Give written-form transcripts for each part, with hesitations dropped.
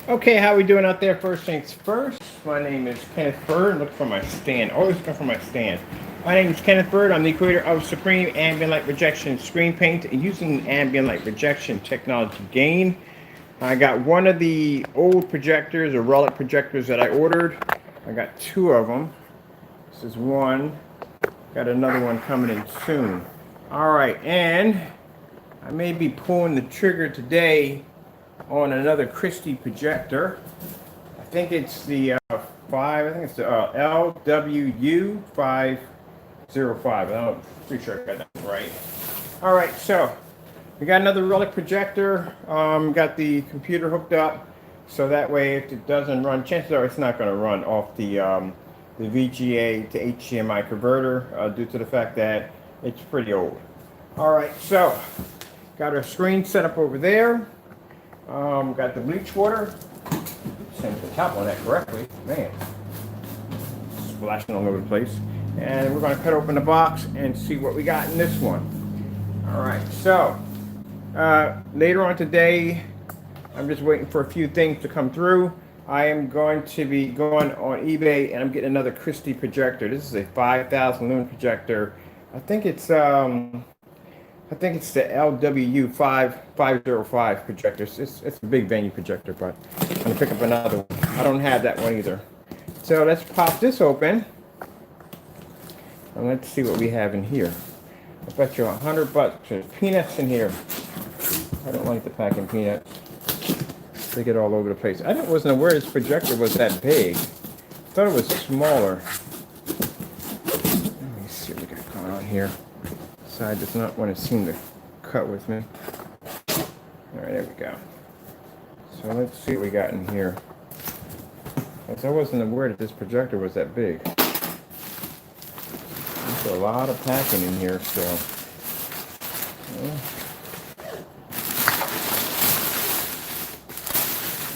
Okay, how we doing out there? First things first, my name is Kenneth Bird. Look for my stand. Always look for my stand. My name is Kenneth Bird. I'm the creator of Supreme Ambient Light Rejection Screen Paint using ambient light rejection technology gain. I got one of the old projectors or relic projectors that I ordered. I got two of them. This is one. Got another one coming in soon. All right, and I may be pulling the trigger today on another Christie projector. I think it's the LWU-505. I'm pretty sure I got that right. All right, so we got another relic projector. Got the computer hooked up, so that way if it doesn't run, chances are it's not going to run off the VGA to HDMI converter due to the fact that it's pretty old. All right, so got our screen set up over there. Got the bleach water. Send the top on that correctly. Man, splashing all over the place. And we're going to cut open the box and see what we got in this one. All right, so later on today, I'm just waiting for a few things to come through. I am going to be going on eBay and I'm getting another Christie projector. This is a 5,000 lumen projector. I think it's the LWU-505 projector. It's a big venue projector, but I'm gonna pick up another one. I don't have that one either. So let's pop this open and let's see what we have in here. I bet you $100. There's peanuts in here. I don't like the packing peanuts. They get all over the place. I wasn't aware this projector was that big. I thought it was smaller. Let me see what we got going on here. Side does not want to seem to cut with me. All right, there we go. So let's see what we got in here. Because I wasn't aware that this projector was that big. There's a lot of packing in here, so.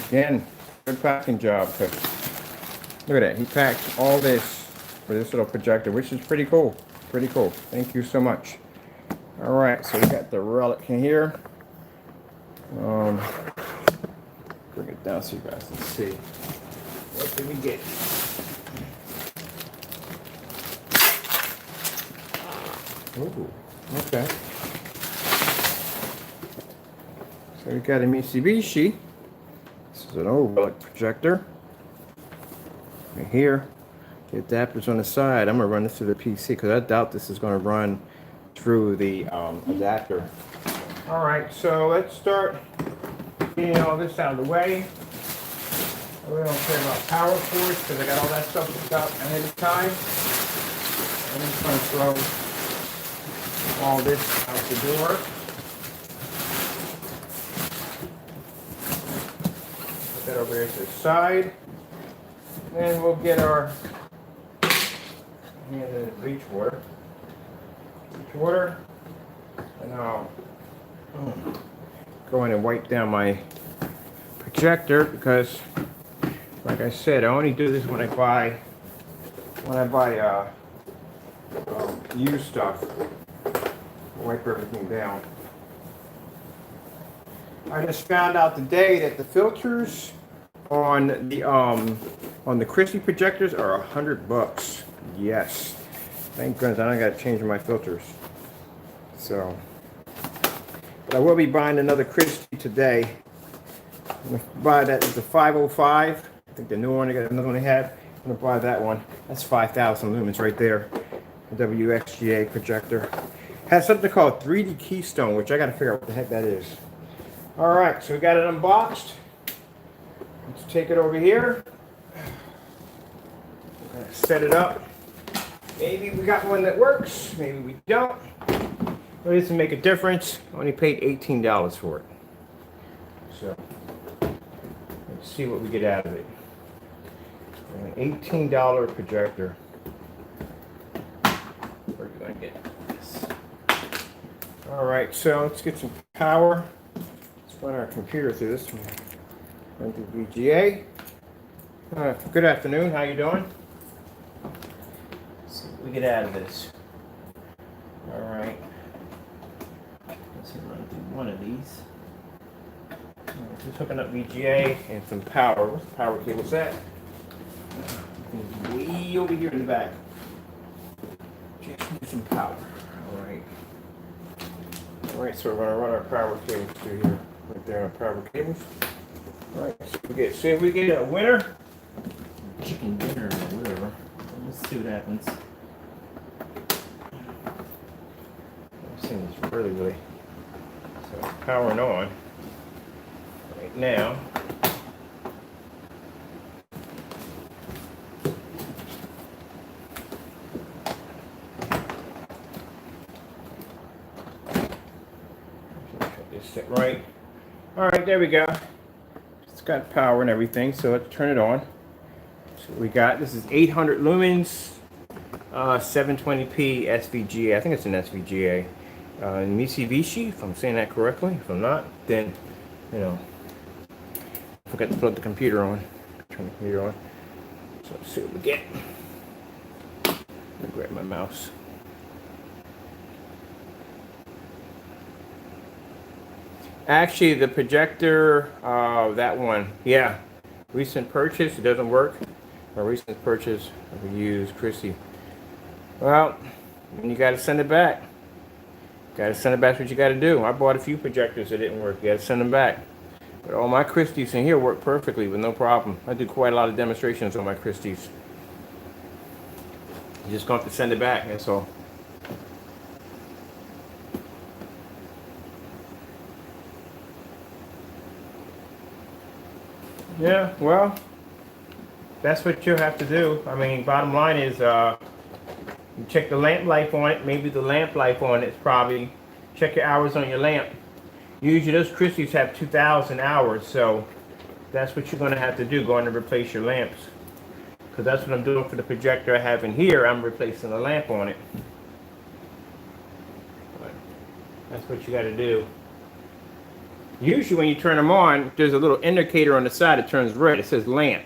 Again, good packing job. Look at that. He packed all this for this little projector, which is pretty cool. Pretty cool. Thank you so much. All right, so we got the relic in here. Bring it down so you guys can see. What did we get? Ooh, okay. So we got a Mitsubishi. This is an old relic projector. Right here. The adapters on the side. I'm gonna run this through the PC because I doubt this is gonna run through the adapter. All right, so let's start getting all this out of the way. I really don't care about power cords because I got all that stuff hooked up ahead of time. I'm just gonna throw all this out the door. Put that over here to the side. Then we'll get our bleach water. And I'll go in and wipe down my projector because, like I said, I only do this when I buy used stuff. Wipe everything down. I just found out today that the filters on the Christie projectors are $100. Yes. Thank goodness I don't got to change my filters. So, but I will be buying another Christie today. I'm going to buy that. It's a 505. I think the new one, I got another one they have. I'm going to buy that one. That's 5,000 lumens right there. A WXGA projector. Has something called 3D Keystone, which I got to figure out what the heck that is. All right, so we got it unboxed. Let's take it over here. We're going to set it up. Maybe we got one that works, maybe we don't. But it doesn't make a difference. I only paid $18 for it. So, let's see what we get out of it. An $18 projector. Where are we going to get this? Alright, so let's get some power. Let's run our computer through this one. Run through VGA. Good afternoon, how you doing? Let's see what we get out of this. Alright. Let's run through one of these. Just hooking up VGA and some power. What's the power cable set? Way over here in the back. Just need some power. Alright. Alright, so we're gonna run our power cables through here. Right there on power cables. Alright, see if we get a winner. Chicken dinner or whatever. Let's see what happens. This thing is really so it's powering on right now. Sit right. All right, there we go. It's got power and everything, so let's turn it on. So we got, this is 800 lumens, 720p SVGA. I think it's an SVGA. Mitsubishi, if I'm saying that correctly. If I'm not, then, you know, I forgot to plug the computer on. Turn the computer on. So let's see what we get. Let me grab my mouse. Actually, the projector, that one, yeah, recent purchase, it doesn't work. My recent purchase, we use Christy. Well, you got to send it back. Got to send it back. That's what you got to do. I bought a few projectors that didn't work. You got to send them back. But all my Christies in here work perfectly with no problem. I do quite a lot of demonstrations on my Christies. You just going to have to send it back. That's all. Yeah, well, that's what you'll have to do. I mean, bottom line is, you check the lamp life on it. Maybe the lamp life on it's probably, check your hours on your lamp. Usually those Christies have 2,000 hours, so that's what you're going to have to do, go in and replace your lamps. Because that's what I'm doing for the projector I have in here. I'm replacing the lamp on it. But that's what you got to do. Usually when you turn them on, there's a little indicator on the side that turns red. It says lamp,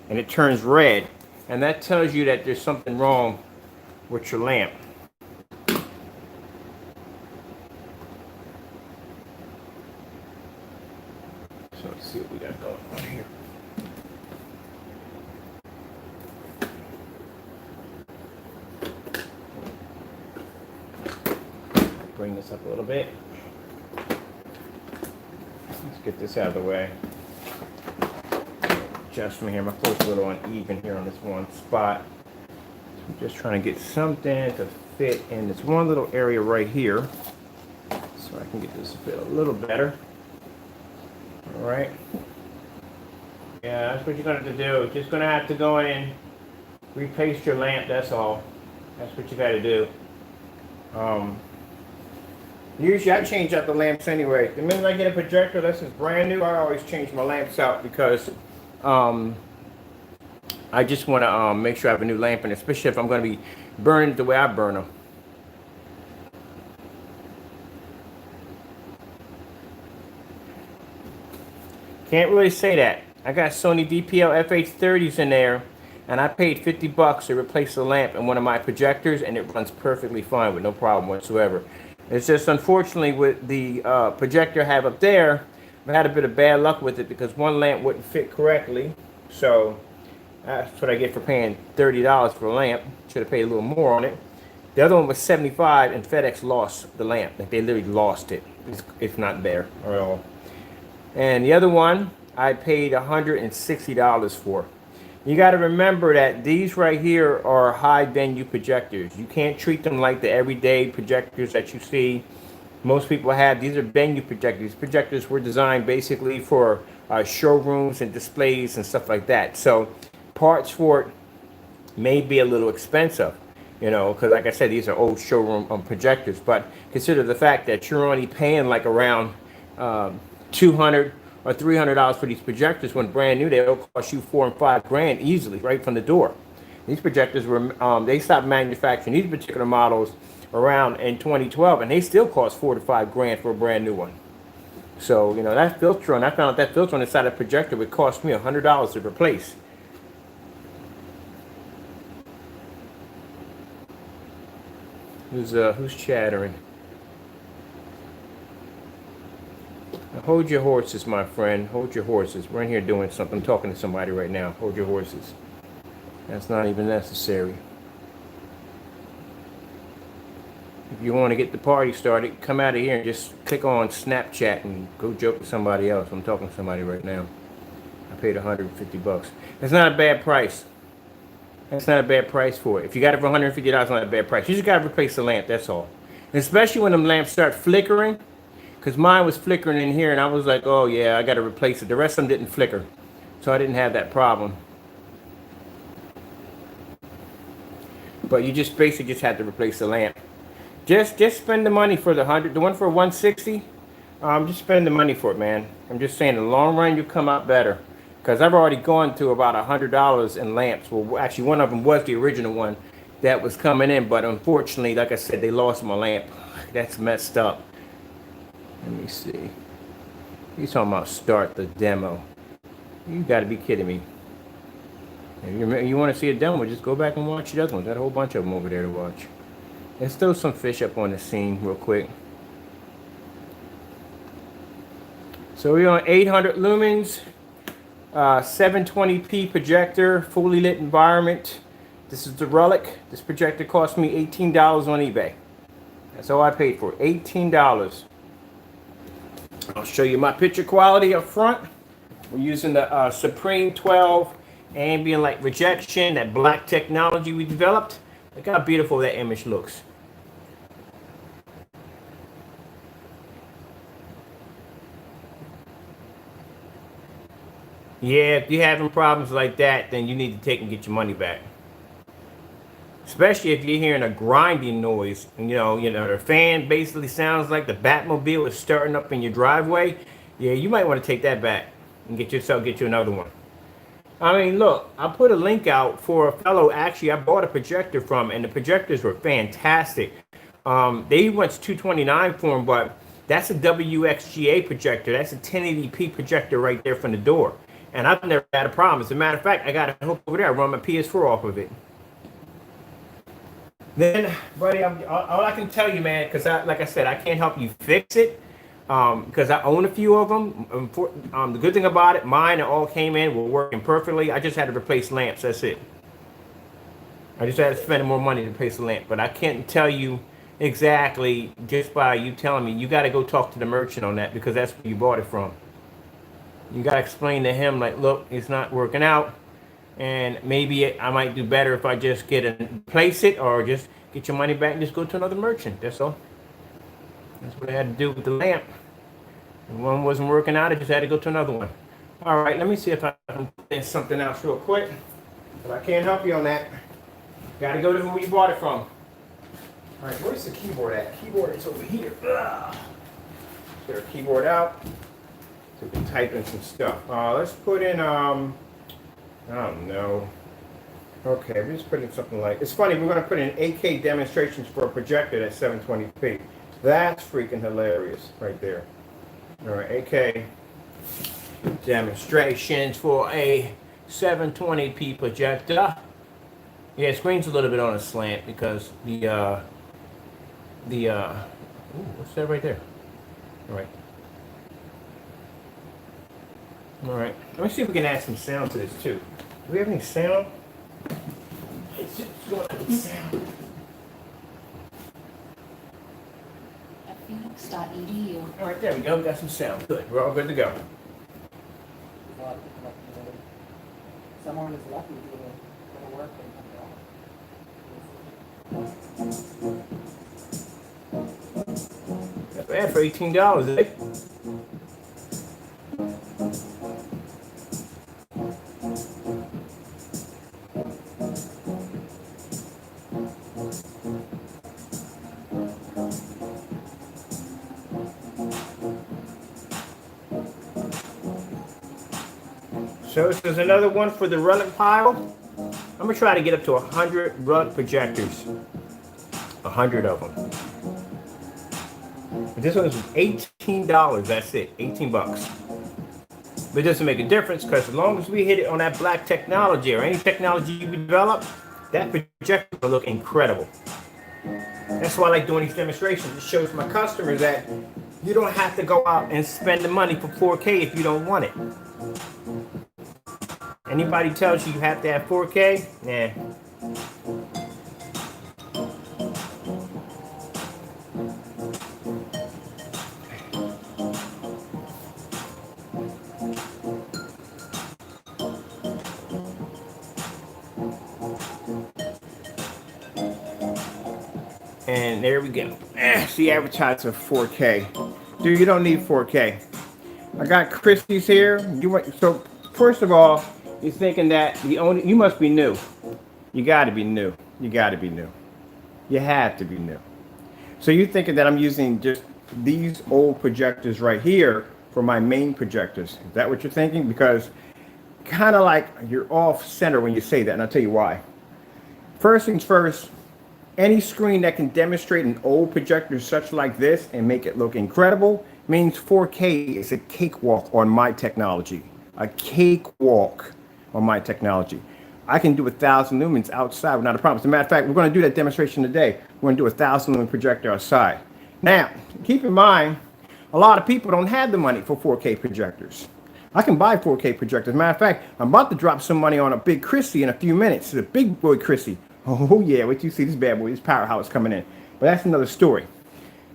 and it turns red. And that tells you that there's something wrong with your lamp. So let's see what we got going on here. Bring this up a little bit. Let's get this out of the way. Adjust from here. My clothes a little uneven here on this one spot. So I'm just trying to get something to fit in this one little area right here, so I can get this to fit a little better. All right. Yeah, that's what you're going to have to do. Just going to have to go in, replace your lamp. That's all. That's what you got to do. Usually I change out the lamps anyway. The minute I get a projector that's just brand new, I always change my lamps out because I just want to make sure I have a new lamp in it, especially if I'm going to be burning the way I burn them. Can't really say that. I got Sony DPL FH30s in there, and I paid $50 to replace the lamp in one of my projectors, and it runs perfectly fine with no problem whatsoever. It's just unfortunately with the projector I have up there, I had a bit of bad luck with it because one lamp wouldn't fit correctly. So that's what I get for paying $30 for a lamp. Should have paid a little more on it. The other one was $75 and FedEx lost the lamp. Like they literally lost it. It's not there at all. And the other one I paid $160 for. You got to remember that these right here are high venue projectors. You can't treat them like the everyday projectors that you see most people have. These are venue projectors. Projectors were designed basically for showrooms and displays and stuff like that. So parts for it may be a little expensive, you know, because like I said, these are old showroom projectors. But consider the fact that you're only paying like around $200 or $300 for these projectors when brand new. They'll cost you $4 and $5 grand easily right from the door. These projectors were they stopped manufacturing these particular models around in 2012, and they still cost $4 to $5 grand for a brand new one. So you know that filter on, I found out that filter on the side of the projector would cost me $100 to replace. Who's chattering? Now hold your horses, my friend. Hold your horses. We're in here doing something. I'm talking to somebody right now. Hold your horses. That's not even necessary. If you want to get the party started, come out of here and just click on Snapchat and go joke with somebody else. I'm talking to somebody right now. I paid 150 bucks. That's not a bad price. That's not a bad price for it. If you got it for $150, it's not a bad price. You just got to replace the lamp, that's all. And especially when them lamps start flickering, because mine was flickering in here, and I was like, oh yeah, I got to replace it. The rest of them didn't flicker, so I didn't have that problem. But you just basically just had to replace the lamp. Just spend the money for the one for 160. Just spend the money for it, man. I'm just saying, in the long run, you come out better. Because I've already gone to about $100 in lamps. Well, actually, one of them was the original one that was coming in, but unfortunately, like I said, they lost my lamp. That's messed up. Let me see. He's talking about start the demo. You got to be kidding me. If you want to see a demo, just go back and watch the other ones. Got a whole bunch of them over there to watch. Let's throw some fish up on the scene real quick. So we're on 800 lumens, 720p projector, fully lit environment. This is the Relic. This projector cost me $18 on eBay. That's all I paid for, $18. I'll show you my picture quality up front. We're using the Supreme 12 ambient light rejection, that black technology we developed. Look how beautiful that image looks. Yeah, if you're having problems like that, then you need to take and get your money back. Especially if you're hearing a grinding noise, and you know the fan basically sounds like the Batmobile is starting up in your driveway. Yeah, you might want to take that back and get you another one. I mean, look, I put a link out for a fellow. Actually, I bought a projector from, and the projectors were fantastic. They went to $229 for them, but that's a WXGA projector. That's a 1080p projector right there from the door. And I've never had a problem. As a matter of fact, I got a hook over there. I run my PS4 off of it. Then, buddy, all I can tell you, man, because like I said, I can't help you fix it because I own a few of them. The good thing about it, mine all came in, were working perfectly. I just had to replace lamps. That's it. I just had to spend more money to replace the lamp. But I can't tell you exactly just by you telling me. You got to go talk to the merchant on that because that's where you bought it from. You got to explain to him, like, look, it's not working out. And maybe I might do better if I just replace it or just get your money back and just go to another merchant. That's all. That's what I had to do with the lamp. If one wasn't working out, I just had to go to another one. All right, let me see if I can put something else real quick. But I can't help you on that. Got to go to who you bought it from. All right, where's the keyboard at? Keyboard is over here. Ugh. Get our keyboard out so we can type in some stuff. Let's put in, I don't know. Okay, we're just putting something like, it's funny, we're going to put in 8K demonstrations for a projector that's 720p. That's freaking hilarious right there. All right, 8K demonstrations for a 720p projector. Yeah, screen's a little bit on a slant because ooh, what's that right there? All right. All right, let me see if we can add some sound to this too. Do we have any sound? It's just going to sound. Phoenix.edu. All right, there we go. We got some sound. Good. We're all good to go. Someone is lucky to go to work and come Not bad for $18, eh? So this is another one for the relic pile. I'm gonna try to get up to 100 relic projectors. 100 of them. But this one is $18. That's it, 18 bucks. But it doesn't make a difference because as long as we hit it on that black technology or any technology we develop, that projector will look incredible. That's why I like doing these demonstrations. It shows my customers that You don't have to go out and spend the money for 4K if you don't want it. Anybody tells you you have to have 4K? Nah. And there we go. See, advertising 4K. Dude, you don't need 4K. I got Christie's here. So first of all, you're thinking that you must be new. You got to be new. You got to be new. You have to be new. So you're thinking that I'm using just these old projectors right here for my main projectors. Is that what you're thinking? Because kind of like you're off center when you say that, and I'll tell you why. First things first, any screen that can demonstrate an old projector such like this and make it look incredible means 4K is a cakewalk on my technology. A cakewalk on my technology. I can do 1,000 lumens outside without a problem. As a matter of fact, we're going to do that demonstration today. We're going to do 1,000 lumen projector outside. Now, keep in mind, a lot of people don't have the money for 4K projectors. I can buy 4K projectors. As a matter of fact, I'm about to drop some money on a big Christie in a few minutes. The big boy Christie. Oh yeah, wait till you see this bad boy, this powerhouse coming in. But that's another story.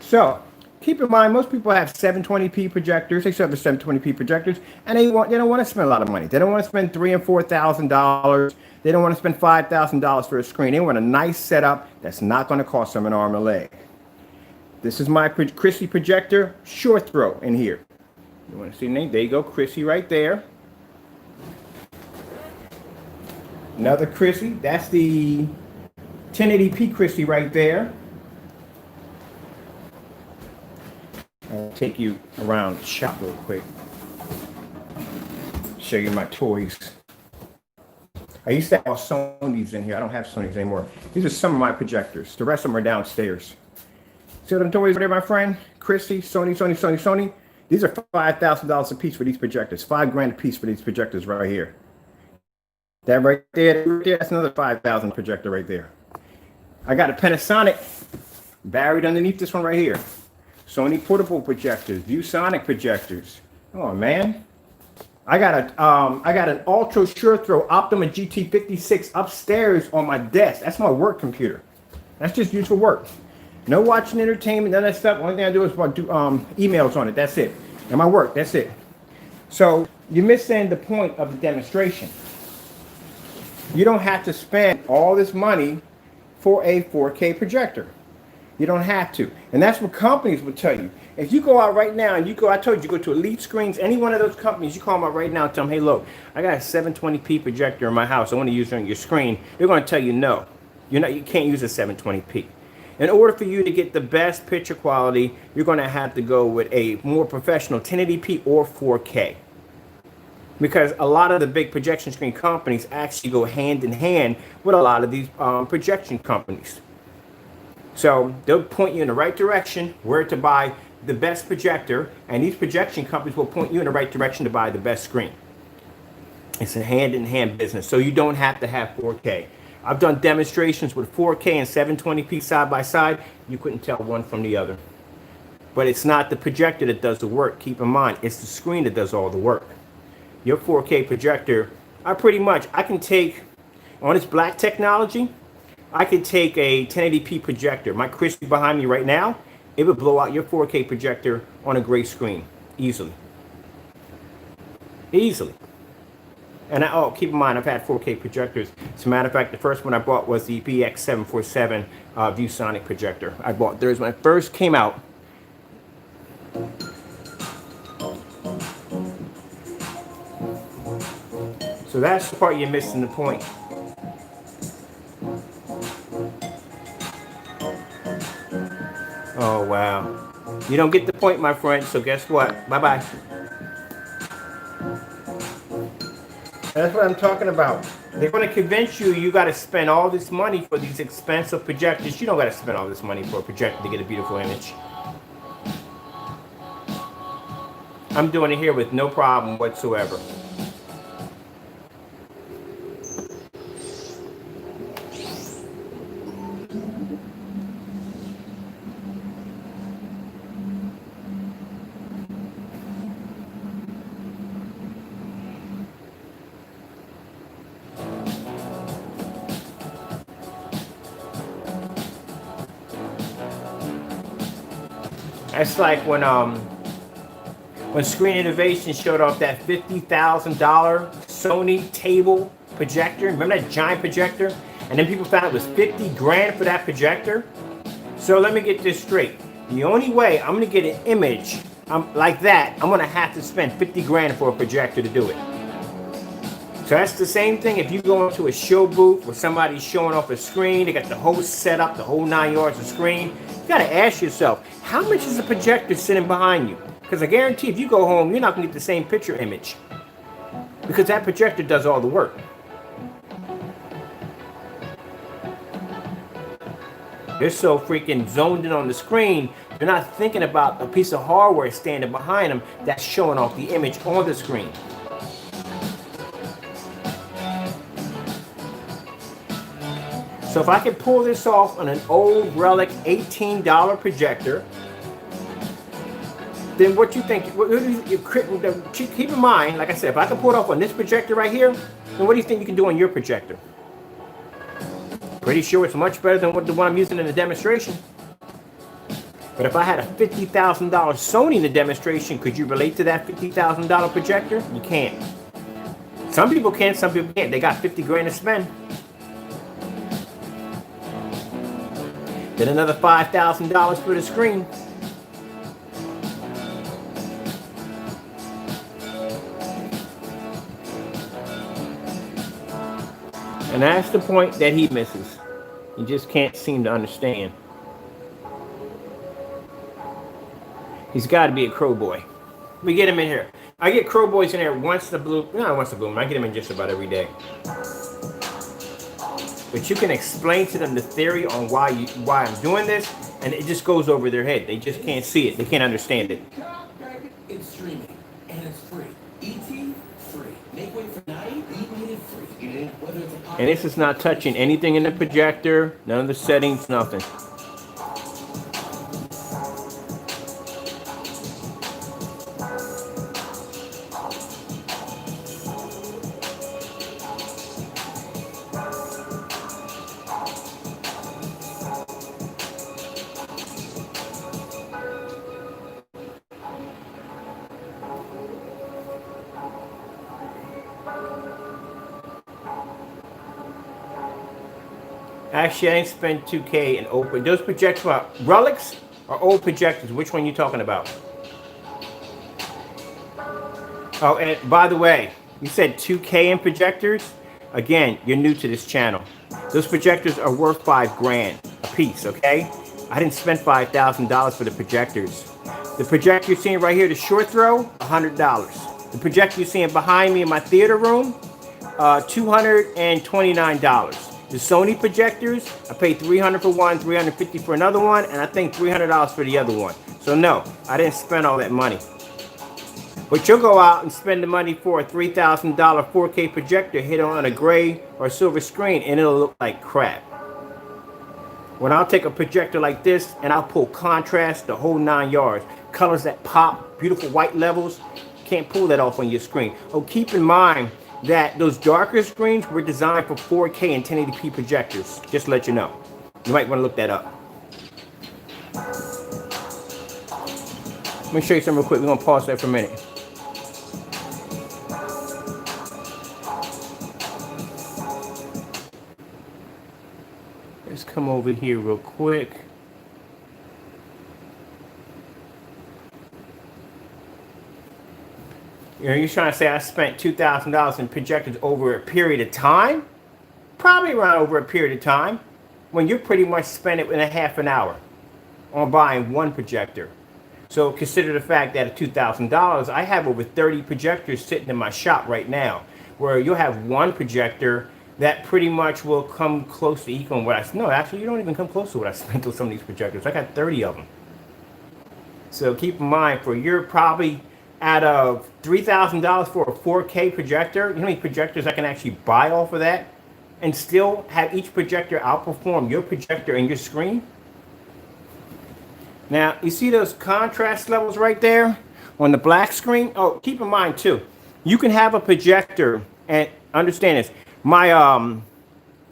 So, keep in mind, most people have 720p projectors. They still have the 720p projectors, and they don't want to spend a lot of money. They don't want to spend $3,000 and $4,000. They don't want to spend $5,000 for a screen. They want a nice setup that's not going to cost them an arm and a leg. This is my Christie projector, short throw in here. You want to see the name? There you go, Christie right there. Another Christie. That's the 1080p Christie right there. I'll take you around the shop real quick. Show you my toys. I used to have Sony's in here. I don't have Sony's anymore. These are some of my projectors. The rest of them are downstairs. See what I'm toys there, my friend? Christie, Sony. These are $5,000 a piece for these projectors. $5,000 a piece for these projectors right here. That right there, that's another 5,000 projector right there. I got a Panasonic buried underneath this one right here. Sony portable projectors, ViewSonic projectors. Oh man, I got an Ultra Sure Throw Optima GT56 upstairs on my desk. That's my work computer. That's just used for work. No watching entertainment, none of that stuff. Only thing I do is do emails on it. That's it. And my work. That's it. So you're missing the point of the demonstration. You don't have to spend all this money for a 4K projector. You don't have to. And that's what companies will tell you. If you go out right now and I told you, go to Elite Screens, any one of those companies, you call them out right now and tell them, hey, look, I got a 720p projector in my house. I want to use it on your screen. They're going to tell you no. You can't use a 720p. In order for you to get the best picture quality, you're going to have to go with a more professional 1080p or 4K. Because a lot of the big projection screen companies actually go hand in hand with a lot of these projection companies. So they'll point you in the right direction where to buy the best projector, and these projection companies will point you in the right direction to buy the best screen. It's a hand-in-hand business, so you don't have to have 4K. I've done demonstrations with 4K and 720p side by side. You couldn't tell one from the other. But it's not the projector that does the work. Keep in mind, it's the screen that does all the work. Your 4K projector, I can take, on its black technology, I could take a 1080p projector. My Christie behind me right now, it would blow out your 4K projector on a gray screen easily. Easily. And keep in mind, I've had 4K projectors. As a matter of fact, the first one I bought was the BX747 ViewSonic projector. I bought theirs when it first came out. So that's the part you're missing the point. Oh, wow. You don't get the point, my friend, so guess what? Bye-bye. That's what I'm talking about. They're going to convince you got to spend all this money for these expensive projectors. You don't got to spend all this money for a projector to get a beautiful image. I'm doing it here with no problem whatsoever. That's like when Screen Innovation showed off that $50,000 Sony table projector. Remember that giant projector? And then people found it was 50 grand for that projector. So let me get this straight. The only way I'm gonna get an image like that, I'm gonna have to spend 50 grand for a projector to do it. So that's the same thing if you go into a show booth where somebody's showing off a screen, they got the whole setup, the whole 9 yards of screen. You gotta ask yourself, how much is the projector sitting behind you? Because I guarantee if you go home, you're not gonna get the same picture image. Because that projector does all the work. They're so freaking zoned in on the screen, they're not thinking about a piece of hardware standing behind them that's showing off the image on the screen. So if I could pull this off on an old relic $18 projector, then what you think, keep in mind, like I said, if I can pull it off on this projector right here, then what do you think you can do on your projector? Pretty sure it's much better than the one I'm using in the demonstration. But if I had a $50,000 Sony in the demonstration, could you relate to that $50,000 projector? You can't. Some people can, some people can't. They got 50 grand to spend. Then another $5,000 for the screen. And that's the point that he misses. He just can't seem to understand. He's got to be a crow boy. We get him in here. I get crow boys in here once the blue, not once the blue moon. I get him in just about every day. But you can explain to them the theory on why I'm doing this, and it just goes over their head. They just can't see it. They can't understand it. It's streaming, and it's free. ET, free. Make way for night, eat it free. Whether it's a And this is not touching anything in the projector, none of the settings, nothing. Actually, I didn't spend 2K in open. Those projectors are relics or old projectors? Which one are you talking about? Oh, and by the way, you said 2K in projectors? Again, you're new to this channel. Those projectors are worth $5 grand a piece, okay? I didn't spend $5,000 for the projectors. The projector you're seeing right here, the short throw, $100. The projector you're seeing behind me in my theater room, $229. The Sony projectors, I paid $300 for one, $350 for another one, and I think $300 for the other one. So no, I didn't spend all that money. But you'll go out and spend the money for a $3,000 4K projector hit on a gray or silver screen, and it'll look like crap. When I'll take a projector like this and I'll pull contrast, the whole 9 yards, colors that pop, beautiful white levels, can't pull that off on your screen. Oh, keep in mind that those darker screens were designed for 4K and 1080p projectors. Just to let you know. You might want to look that up. Let me show you something real quick. We're going to pause that for a minute. Let's come over here real quick. You're trying to say I spent $2,000 in projectors over a period of time? Probably around over a period of time. When you pretty much spend it in a half an hour on buying one projector. So consider the fact that at $2,000, I have over 30 projectors sitting in my shop right now, where you'll have one projector that pretty much will come close to equaling what I, no, actually you don't even come close to what I spent on some of these projectors. I got 30 of them. So keep in mind, for your probably out of $3,000 for a 4K projector, you know how many projectors I can actually buy off of that and still have each projector outperform your projector and your screen? Now, you see those contrast levels right there on the black screen? Oh, keep in mind too, you can have a projector, and understand this, my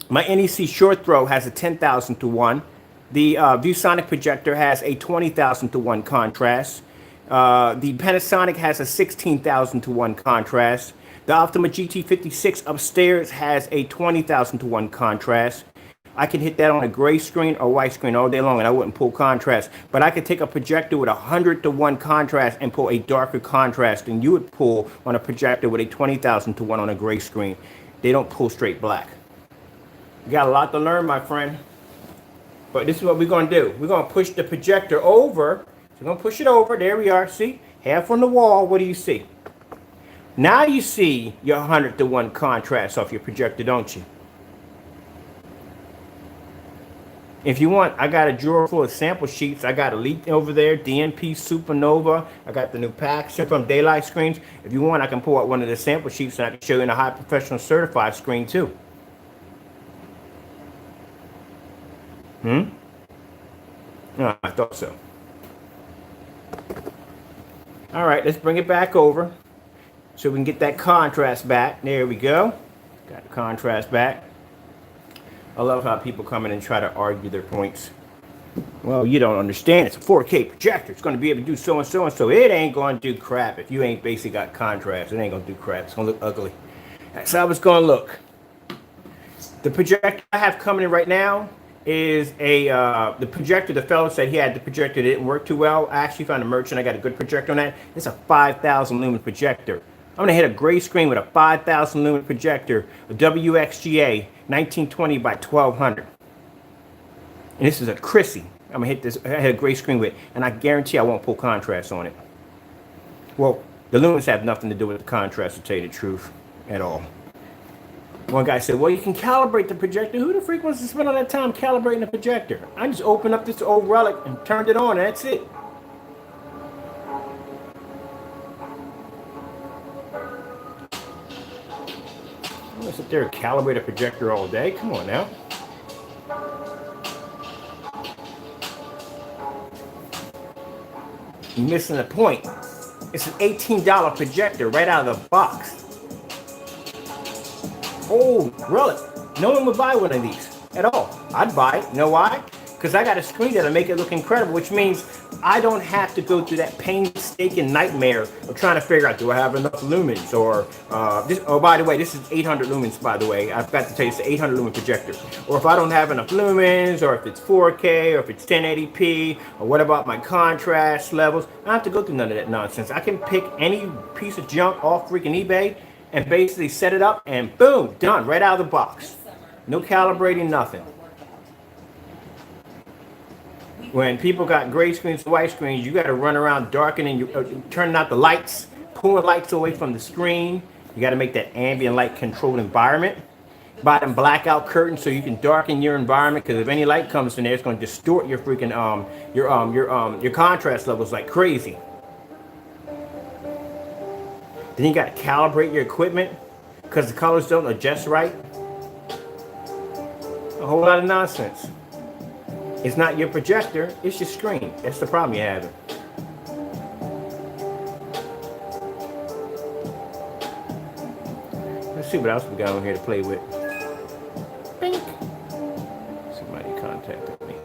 NEC short throw has a 10,000 to 1. The ViewSonic projector has a 20,000 to 1 contrast. The Panasonic has a 16,000 to 1 contrast. The Optima GT56 upstairs has a 20,000 to 1 contrast. I can hit that on a gray screen or white screen all day long and I wouldn't pull contrast. But I could take a projector with a 100 to 1 contrast and pull a darker contrast than you would pull on a projector with a 20,000 to 1 on a gray screen. They don't pull straight black. You got a lot to learn, my friend. But this is what we're going to do. We're going to push the projector over. So we're going to push it over. There we are. See? Half on the wall. What do you see? Now you see your 100 to 1 contrast off your projector, don't you? If you want, I got a drawer full of sample sheets. I got Elite over there, DNP Supernova. I got the new packs from Daylight Screens. If you want, I can pull out one of the sample sheets and I can show you in a high professional certified screen too. No, I thought so. All right, let's bring it back over so we can get that contrast back. There we go. Got the contrast back. I love how people come in and try to argue their points. Well, you don't understand. It's a 4K projector. It's going to be able to do so and so and so. It ain't going to do crap. If you ain't basically got contrast, it ain't going to do crap. It's going to look ugly. That's how it's going to look. The projector I have coming in right now is the projector. The fellow said he had the projector that didn't work too well. I actually found a merchant. I got a good projector on that. It's a 5,000 lumen projector. I'm going to hit a gray screen with a 5,000 lumen projector, a WXGA 1920 by 1200. And this is a Chrissy. I'm going to hit this. I had a gray screen with it, and I guarantee I won't pull contrast on it. Well, the lumens have nothing to do with the contrast, to tell you the truth, at all. One guy said, well, you can calibrate the projector. Who the freak wants to spend all that time calibrating the projector? I just opened up this old relic and turned it on, and that's it. I'm gonna sit there and calibrate a projector all day. Come on now. You're missing the point. It's an $18 projector right out of the box. Oh, relic. No one would buy one of these at all. I'd buy it. You know why? Because I got a screen that'll make it look incredible, which means I don't have to go through that painstaking nightmare of trying to figure out, do I have enough lumens? Or, oh, by the way, this is 800 lumens, by the way. I forgot to tell you, it's an 800 lumen projector. Or if I don't have enough lumens, or if it's 4K, or if it's 1080p, or what about my contrast levels? I don't have to go through none of that nonsense. I can pick any piece of junk off freaking eBay and basically set it up, and boom, done, right out of the box. No calibrating, nothing. When people got gray screens, white screens, you got to run around darkening, turning out the lights, pulling lights away from the screen. You got to make that ambient light controlled environment. Buy them blackout curtains so you can darken your environment, because if any light comes in there, it's going to distort your freaking your contrast levels like crazy. Then you got to calibrate your equipment because the colors don't adjust right. A whole lot of nonsense. It's not your projector, it's your screen. That's the problem you're having. Let's see what else we got on here to play with. Bink. Somebody contacted me.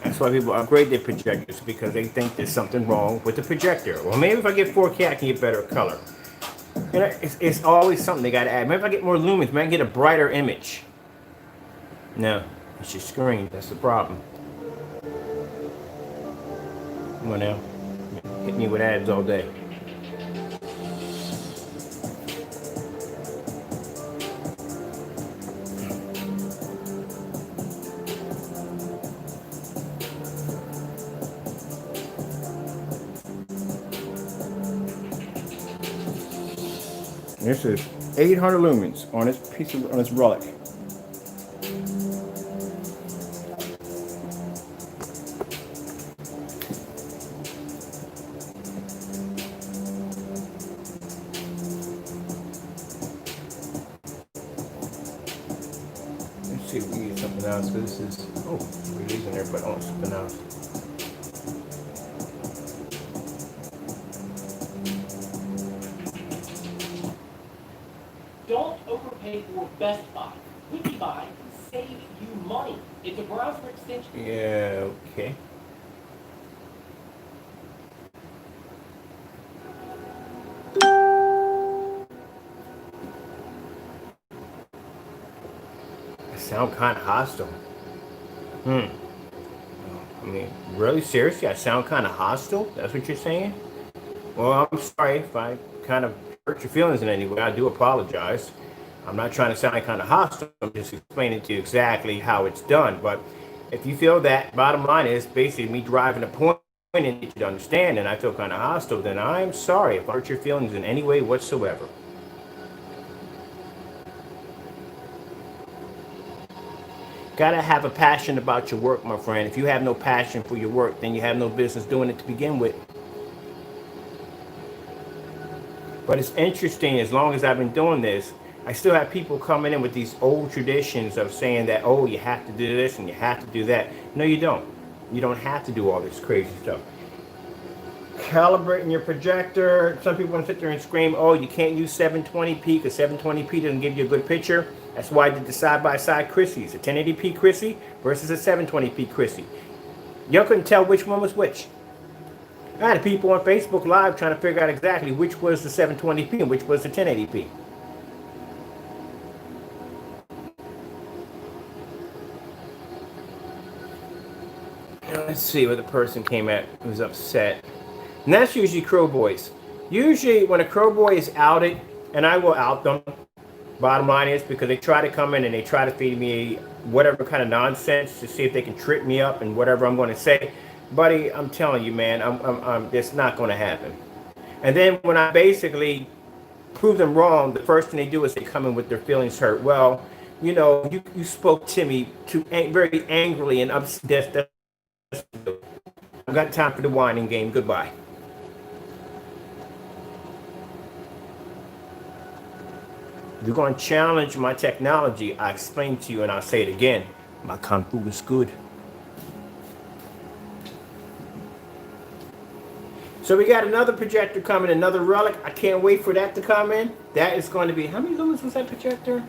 That's why people upgrade their projectors, because they think there's something wrong with the projector. Well, maybe if I get 4K, I can get better color. You know, it's always something they got to add. Maybe if I get more lumens, maybe I can get a brighter image. No, it's your screen. That's the problem. Come on now. Hit me with ads all day. This is 800 lumens on this piece of, on this relic. mouse. So this is, oh, we're losing there, but on something else. Don't overpay for Best Buy. Wiki Buy can save you money. It's a browser extension. Yeah, okay. I sound kind of hostile. I mean, really seriously, I sound kind of hostile? That's what you're saying? Well, I'm sorry if I kind of hurt your feelings in any way. I do apologize. I'm not trying to sound kind of hostile. I'm just explaining to you exactly how it's done. But if you feel that, bottom line is basically me driving a point and you to understand, and I feel kind of hostile, then I'm sorry if I hurt your feelings in any way whatsoever. Gotta have a passion about your work, my friend. If you have no passion for your work, then you have no business doing it to begin with. But it's interesting, as long as I've been doing this, I still have people coming in with these old traditions of saying that, oh, you have to do this and you have to do that. No, you don't. You don't have to do all this crazy stuff. Calibrating your projector. Some people want to sit there and scream, oh, you can't use 720p because 720p doesn't give you a good picture. That's why I did the side-by-side Chrissy's, a 1080p Chrissy versus a 720p Chrissy. Y'all couldn't tell which one was which. I had people on Facebook Live trying to figure out exactly which was the 720p and which was the 1080p. Now let's see what the person came at who was upset. And that's usually crow boys. Usually when a crow boy is outed, and I will out them, bottom line is because they try to come in and they try to feed me whatever kind of nonsense to see if they can trip me up and whatever I'm going to say. Buddy, I'm telling you, man, it's not going to happen. And then when I basically prove them wrong, the first thing they do is they come in with their feelings hurt. Well, you know, you spoke to me very angrily and upset. I've got time for the whining game. Goodbye. If you're going to challenge my technology, I explain to you and I'll say it again. My Kung Fu is good. So we got another projector coming, another relic. I can't wait for that to come in. That is going to be, how many lumens was that projector?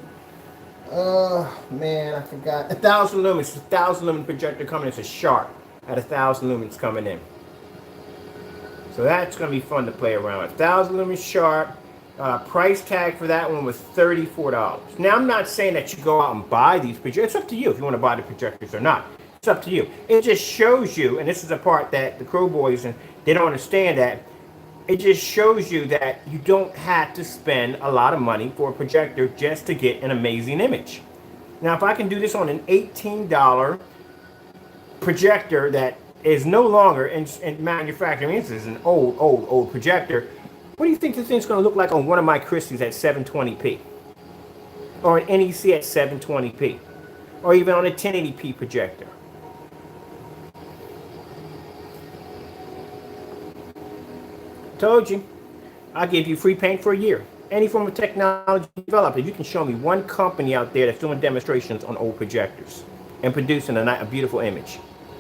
Man, I forgot. 1,000 lumens. It's a 1,000 lumen projector coming. It's a Sharp at 1,000 lumens coming in. So that's going to be fun to play around with. 1,000 lumens Sharp. Price tag for that one was $34. Now, I'm not saying that you go out and buy these projectors. It's up to you if you want to buy the projectors or not. It's up to you. It just shows you, and this is the part that the Crow Boys, and they don't understand that, it just shows you that you don't have to spend a lot of money for a projector just to get an amazing image. Now, if I can do this on an $18 projector that is no longer in manufacturing, this is an old projector, what do you think this thing's going to look like on one of my Christies at 720p? Or an NEC at 720p? Or even on a 1080p projector? Told you. I'll give you free paint for a year. Any form of technology developer. You can show me one company out there that's doing demonstrations on old projectors and producing a beautiful image.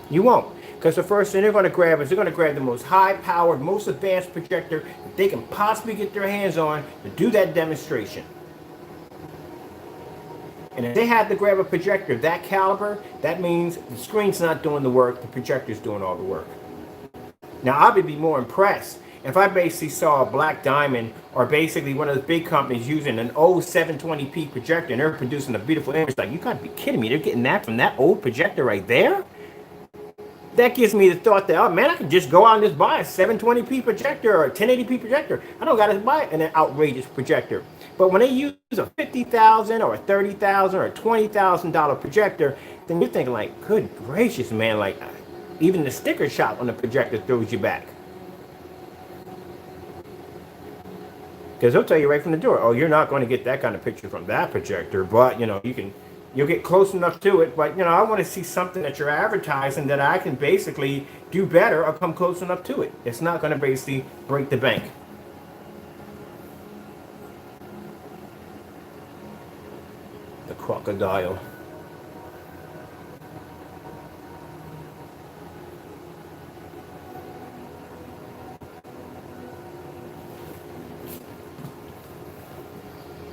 You won't. Because the first thing they're going to grab is they're going to grab the most high-powered, most advanced projector that they can possibly get their hands on to do that demonstration. And if they have to grab a projector of that caliber, that means the screen's not doing the work, the projector's doing all the work. Now, I would be more impressed if I basically saw a Black Diamond or basically one of those big companies using an old 720p projector and they're producing a beautiful image. Like, you gotta be kidding me. They're getting that from that old projector right there? That gives me the thought that, oh man, I can just go out and just buy a 720p projector or a 1080p projector. I don't gotta buy an outrageous projector. But when they use a $50,000 or a $30,000 or a $20,000 projector, then you're thinking like, good gracious, man, like even the sticker shot on the projector throws you back. Because they'll tell you right from the door, oh, you're not going to get that kind of picture from that projector, but you know, you'll get close enough to it. But you know, I want to see something that you're advertising that I can basically do better or come close enough to it. It's not going to basically break the bank. The crocodile.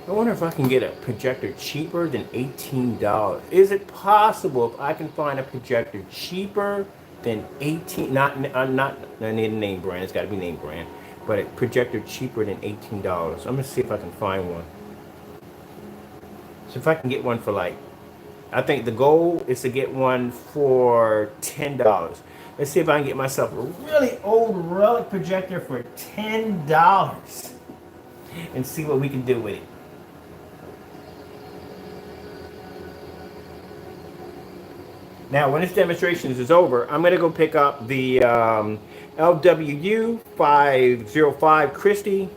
I wonder if I can get a projector cheaper than $18. Is it possible if I can find a projector cheaper than 18? Not I need a name brand. It's got to be name brand, but a projector cheaper than $18. I'm gonna see if I can find one. So if I can get one for like, I think the goal is to get one for $10. Let's see if I can get myself a really old relic projector for $10 and see what we can do with it. Now, when this demonstration is over, I'm going to go pick up the LWU-505 Christie,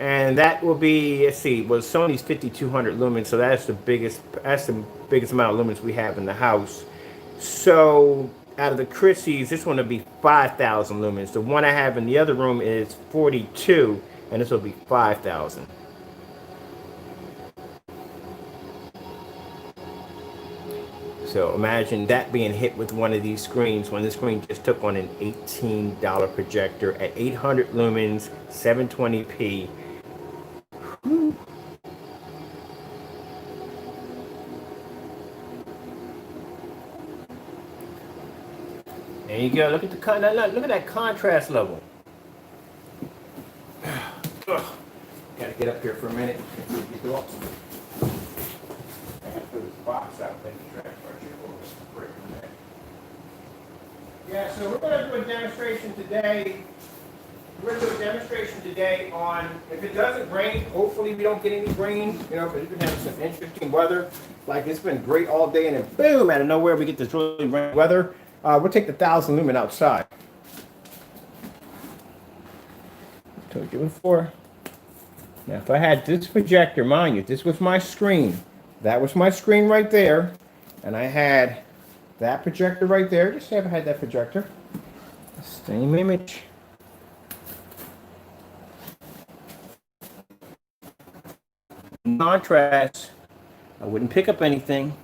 and that will be, let's see, well, Sony's 5200 lumens, so that's the biggest amount of lumens we have in the house. So out of the Christies, this one will be 5,000 lumens. The one I have in the other room is 42, and this will be 5,000. So imagine that being hit with one of these screens when the screen just took on an $18 projector at 800 lumens, 720p. Whew. There you go. Look at that contrast level. Ugh. Gotta get up here for a minute. Get the ups. I gotta throw this box out. Yeah, so we're going to do a demonstration today. We're going to do a demonstration today on, if it doesn't rain, hopefully we don't get any rain, you know, because we've been having some interesting weather. Like, it's been great all day, and then boom, out of nowhere, we get this really rainy weather. We'll take the 1,000 lumen outside. Told you before. Now, if I had this projector, mind you, this was my screen. That was my screen right there. And I had that projector right there. Just say if I had that projector. Same image. Contrast. I wouldn't pick up anything.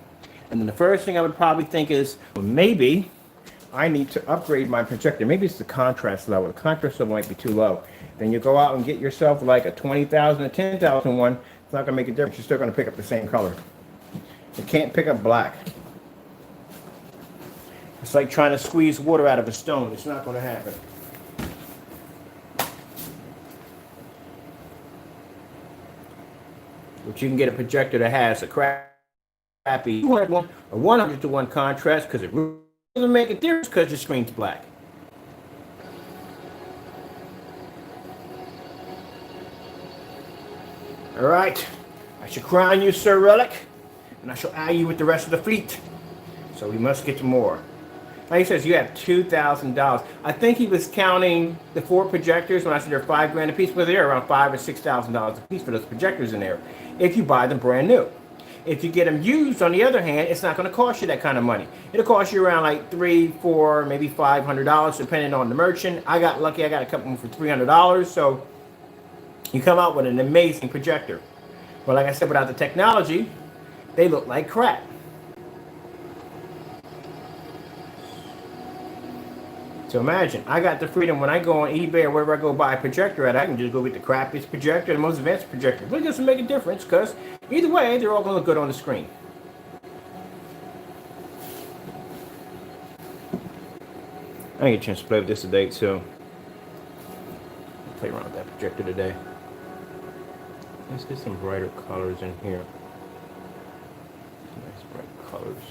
And then the first thing I would probably think is, well, maybe I need to upgrade my projector. Maybe it's the contrast level. The contrast level might be too low. Then you go out and get yourself like a 20,000 or 10,000 one. It's not going to make a difference. You're still going to pick up the same color. You can't pick up black. It's like trying to squeeze water out of a stone. It's not going to happen. But you can get a projector that has a crappy 200 or 100 to 1 contrast because it really doesn't make a difference because the screen's black. All right. I shall crown you, Sir Relic, and I shall eye you with the rest of the fleet. So we must get to more. Like he says, you have $2,000. I think he was counting the 4 projectors when I said they're $5,000 a piece, but they're around $5,000 or $6,000 a piece for those projectors in there. If you buy them brand new, if you get them used, on the other hand, it's not going to cost you that kind of money. It'll cost you around like $300, $400, maybe $500, depending on the merchant. I got lucky; I got a couple for $300. So you come out with an amazing projector. But like I said, without the technology, they look like crap. So imagine, I got the freedom when I go on eBay or wherever I go buy a projector at, I can just go get the crappiest projector, the most advanced projector. It really doesn't make a difference because either way, they're all going to look good on the screen. I didn't get a chance to play with this today, so I'll play around with that projector today. Let's get some brighter colors in here. Some nice bright colors.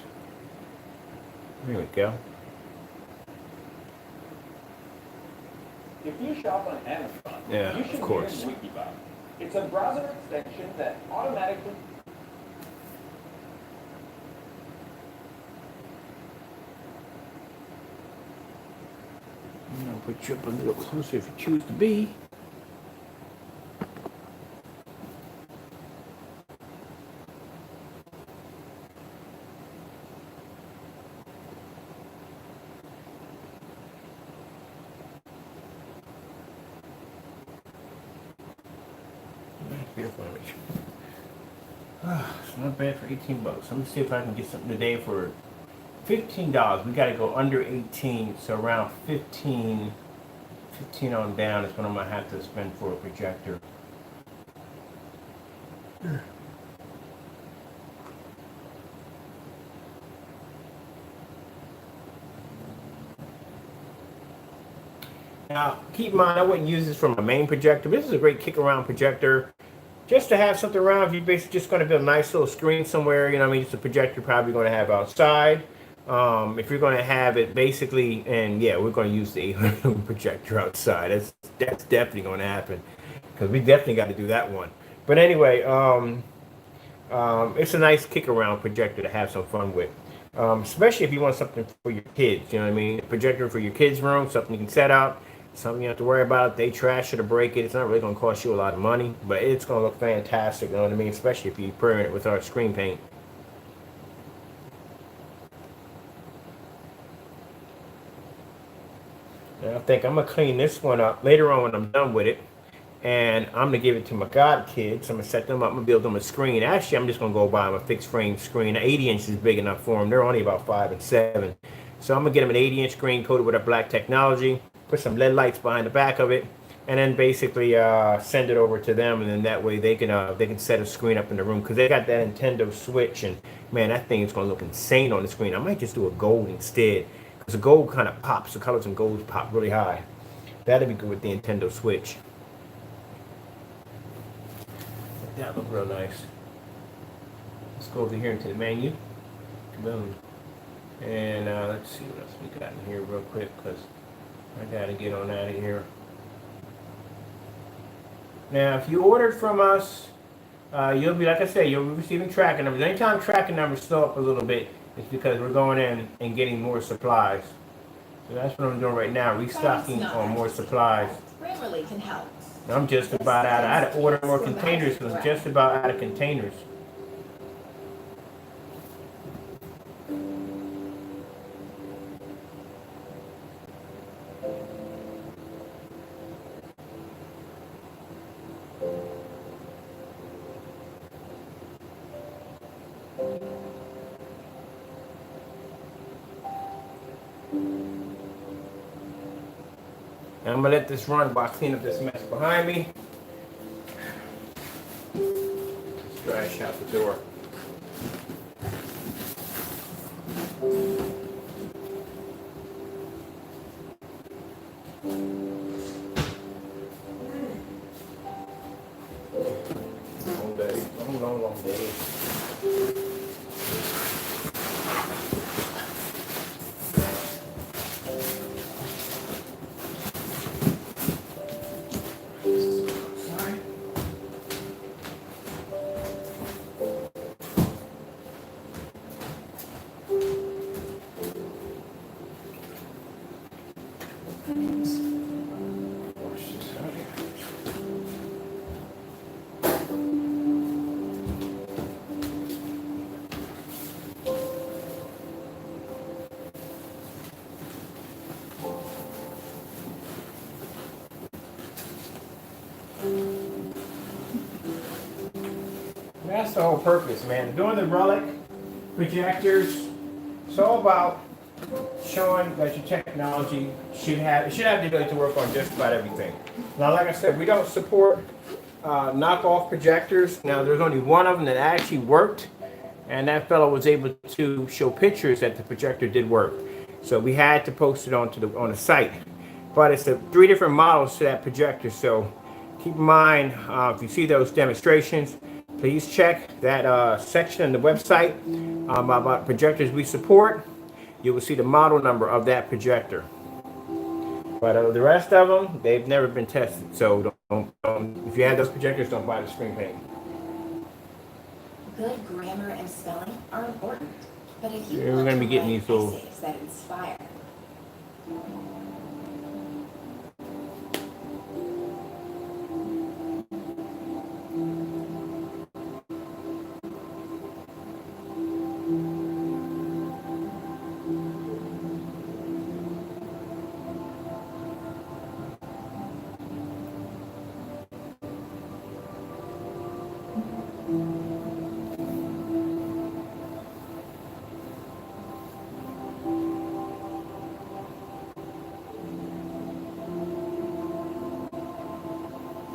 There we go. If you shop on Amazon, Yeah, you should of course. use Wikibuy. It's a browser extension that automatically I'm gonna put you up a little closer if you choose to be. Beautiful image. It's not bad for 18 bucks. Let me see if I can get something today for $15. We got to go under 18, so around 15 on down is what I'm gonna have to spend for a projector. Now, keep in mind, I wouldn't use this for my main projector. This is a great kick-around projector. Just to have something around, if you're basically just going to build a nice little screen somewhere, you know what I mean? It's a projector you're probably going to have outside. If you're going to have it basically, and yeah, we're going to use the 800 projector outside. That's definitely going to happen. Because we definitely got to do that one. But anyway, it's a nice kick-around projector to have some fun with. Especially if you want something for your kids, you know what I mean? A projector for your kids' room, something you can set out, something you have to worry about. If they trash it or break it, it's not really going to cost you a lot of money, but it's going to look fantastic, you know what I mean? Especially if you pair it with our screen paint. And I think I'm going to clean this one up later on when I'm done with it. And I'm going to give it to my god kids. I'm going to set them up. I'm going to build them a screen. Actually, I'm just going to go buy them a fixed frame screen. 80 inch is big enough for them. They're only about 5 and 7. So I'm going to get them an 80-inch screen coated with a black technology. Put some LED lights behind the back of it. And then basically send it over to them. And then that way they can set a screen up in the room. Because they got that Nintendo Switch. And man, that thing is going to look insane on the screen. I might just do a gold instead. Because the gold kind of pops. The colors in gold pop really high. That'll be good with the Nintendo Switch. That look real nice. Let's go over here into the menu. Boom. And let's see what else we got in here real quick because I gotta get on out of here. Now, if you ordered from us, you'll be, like I said, you'll be receiving tracking numbers. Anytime tracking numbers slow up a little bit, it's because we're going in and getting more supplies. So that's what I'm doing right now, restocking on more supplies. Grammarly can help. I'm just about out. I had to order more containers because I'm just about out of containers. And I'm gonna let this run while I clean up this mess behind me. Let's trash out the door. Long day, long day. That's the whole purpose, man. Doing the relic projectors, it's all about showing that your technology should have the ability to work on just about everything. Now, like I said, we don't support knockoff projectors. Now, there's only one of them that actually worked, and that fellow was able to show pictures that the projector did work. So we had to post it on the site. But it's the 3 different models to that projector. So keep in mind, if you see those demonstrations, please check that section on the website about projectors we support. You will see the model number of that projector. But the rest of them, they've never been tested. So if you have those projectors, don't buy the screen paint. Good grammar and spelling are important, but if you Yeah, we're gonna be getting these little essays that inspire.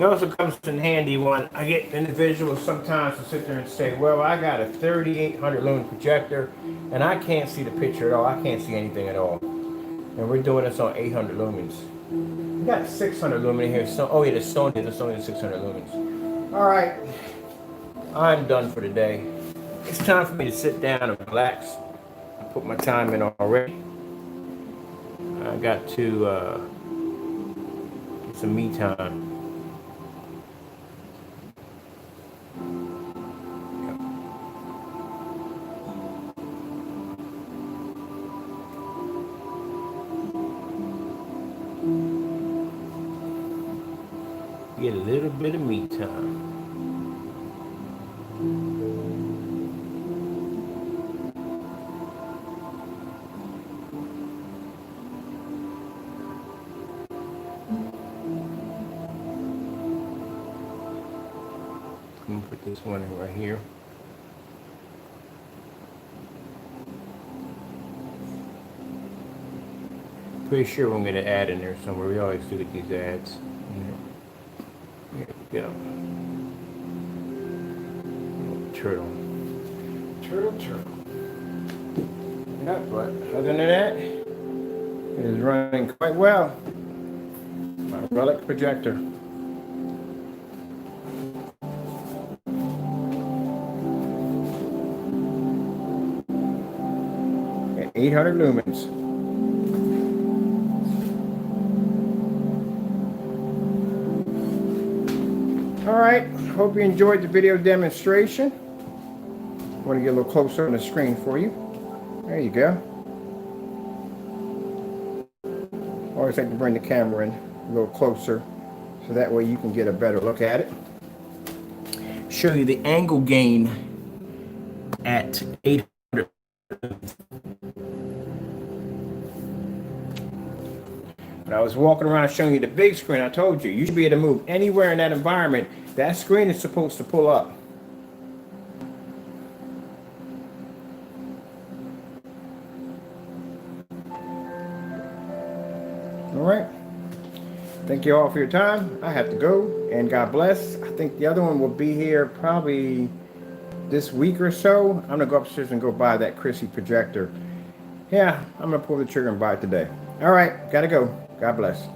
It also comes in handy when I get individuals sometimes to sit there and say, well, I got a 3800 lumen projector and I can't see the picture at all. I can't see anything at all. And we're doing this on 800 lumens. We got 600 lumen here. So, oh yeah, the Sony 600 lumens. All right, I'm done for the day. It's time for me to sit down and relax. I put my time in already. I got to get some me time. Get a little bit of me time. I'm gonna put this one in right here. Pretty sure we're gonna add in there somewhere. We always do get these ads. Here we go. Turtle. Yeah, but other than that, it is running quite well. My relic projector. At 800 lumens. All right, hope you enjoyed the video demonstration. I want to get a little closer on the screen for you. There you go. Always like to bring the camera in a little closer so that way you can get a better look at it. Show you the angle gain at 800. When I was walking around showing you the big screen, I told you should be able to move anywhere in that environment. That screen is supposed to pull up. All right. Thank you all for your time. I have to go, and God bless. I think the other one will be here probably this week or so. I'm gonna go upstairs and go buy that Chrissy projector. Yeah, I'm gonna pull the trigger and buy it today. All right, gotta go. God bless.